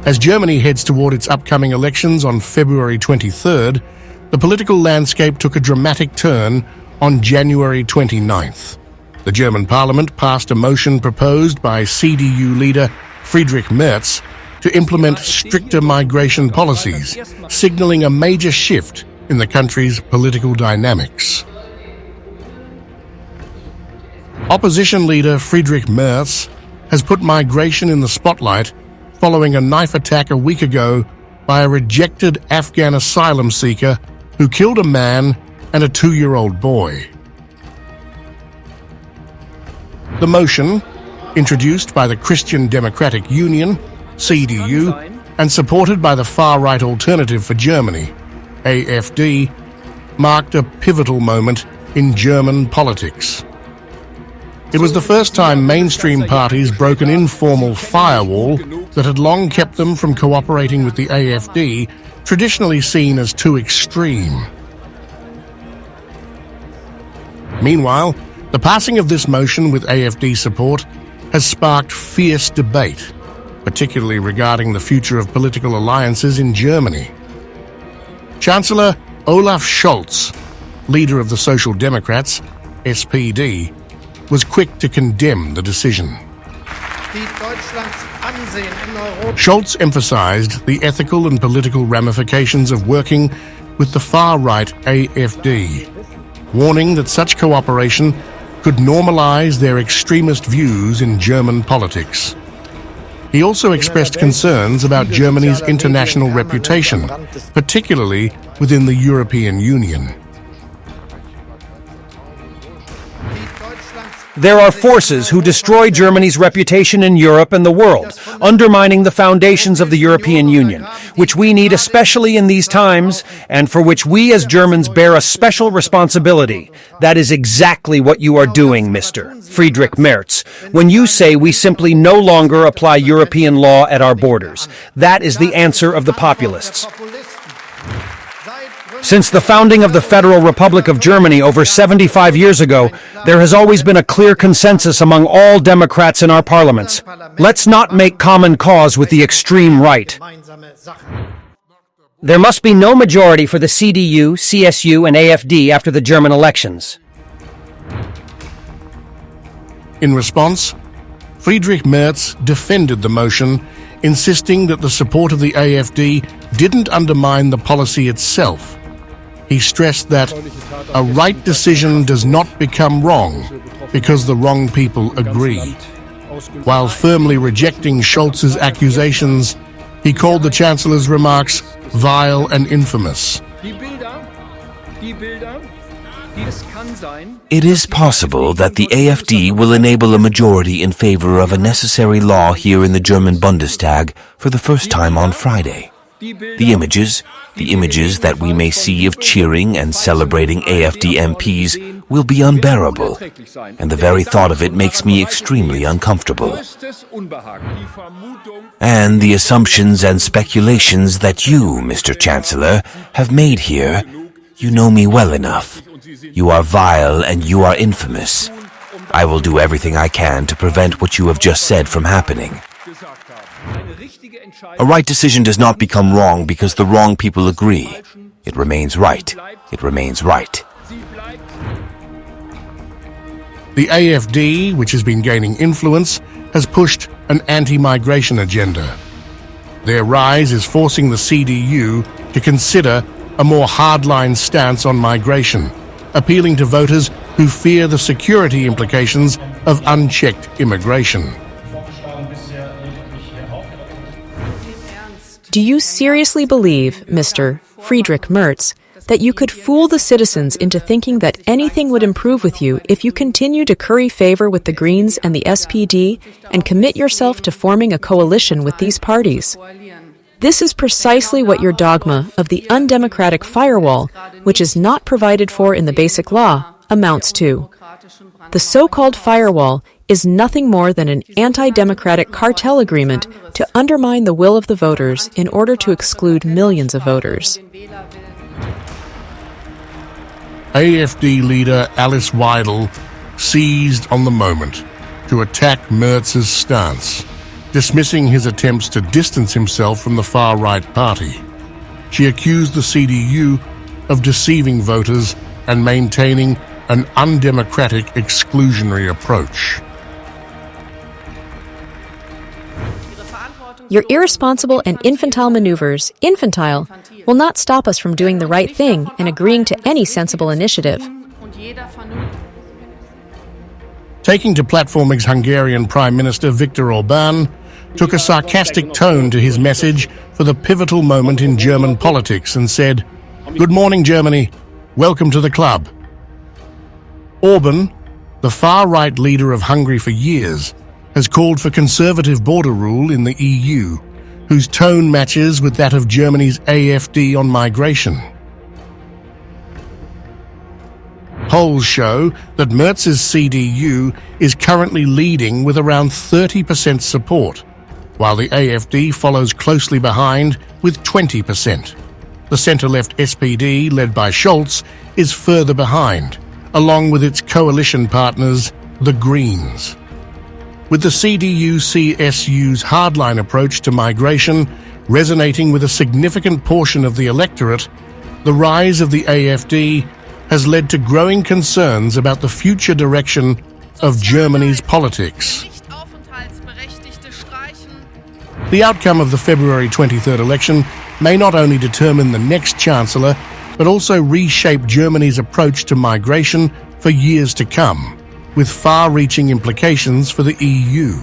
As Germany heads toward its upcoming elections on February 23rd, the political landscape took a dramatic turn on January 29th. The German parliament passed a motion proposed by CDU leader Friedrich Merz to implement stricter migration policies, signaling a major shift in the country's political dynamics. Opposition leader Friedrich Merz has put migration in the spotlight following a knife attack a week ago by a rejected Afghan asylum seeker who killed a man and a 2-year-old boy. The motion, introduced by the Christian Democratic Union, CDU, and supported by the far-right Alternative for Germany, AfD, marked a pivotal moment in German politics. It was the first time mainstream parties broke an informal firewall that had long kept them from cooperating with the AfD, traditionally seen as too extreme. Meanwhile, the passing of this motion with AfD support has sparked fierce debate, particularly regarding the future of political alliances in Germany. Chancellor Olaf Scholz, leader of the Social Democrats, SPD, was quick to condemn the decision. Scholz emphasized the ethical and political ramifications of working with the far-right AfD, warning that such cooperation could normalize their extremist views in German politics. He also expressed concerns about Germany's international reputation, particularly within the European Union. There are forces who destroy Germany's reputation in Europe and the world, undermining the foundations of the European Union, which we need especially in these times, and for which we as Germans bear a special responsibility. That is exactly what you are doing, Mr. Friedrich Merz, when you say we simply no longer apply European law at our borders. That is the answer of the populists. Since the founding of the Federal Republic of Germany over 75 years ago, there has always been a clear consensus among all Democrats in our parliaments. Let's not make common cause with the extreme right. There must be no majority for the CDU, CSU, and AfD after the German elections. In response, Friedrich Merz defended the motion, insisting that the support of the AfD didn't undermine the policy itself. He stressed that a right decision does not become wrong because the wrong people agree. While firmly rejecting Scholz's accusations, he called the Chancellor's remarks vile and infamous. It is possible that the AfD will enable a majority in favor of a necessary law here in the German Bundestag for the first time on Friday. The images that we may see of cheering and celebrating AfD MPs will be unbearable, and the very thought of it makes me extremely uncomfortable. And the assumptions and speculations that you, Mr. Chancellor, have made here, you know me well enough. You are vile and you are infamous. I will do everything I can to prevent what you have just said from happening. A right decision does not become wrong because the wrong people agree. It remains right. It remains right. The AfD, which has been gaining influence, has pushed an anti-migration agenda. Their rise is forcing the CDU to consider a more hardline stance on migration, appealing to voters who fear the security implications of unchecked immigration. Do you seriously believe, Mr. Friedrich Merz, that you could fool the citizens into thinking that anything would improve with you if you continue to curry favor with the Greens and the SPD and commit yourself to forming a coalition with these parties? This is precisely what your dogma of the undemocratic firewall, which is not provided for in the Basic Law, amounts to. The so-called firewall is nothing more than an anti-democratic cartel agreement to undermine the will of the voters in order to exclude millions of voters. AfD leader Alice Weidel seized on the moment to attack Merz's stance, dismissing his attempts to distance himself from the far-right party. She accused the CDU of deceiving voters and maintaining an undemocratic exclusionary approach. Your irresponsible and infantile maneuvers, infantile, will not stop us from doing the right thing and agreeing to any sensible initiative. Taking to platforming's Hungarian Prime Minister Viktor Orbán took a sarcastic tone to his message for the pivotal moment in German politics and said, "Good morning, Germany. Welcome to the club." Orban, the far-right leader of Hungary for years, has called for conservative border rule in the EU, whose tone matches with that of Germany's AfD on migration. Polls show that Merz's CDU is currently leading with around 30% support, while the AfD follows closely behind with 20%. The centre-left SPD, led by Scholz, is further behind, along with its coalition partners, the Greens. With the CDU-CSU's hardline approach to migration resonating with a significant portion of the electorate, the rise of the AfD has led to growing concerns about the future direction of Germany's politics. The outcome of the February 23rd election may not only determine the next Chancellor, but also reshape Germany's approach to migration for years to come, with far-reaching implications for the EU.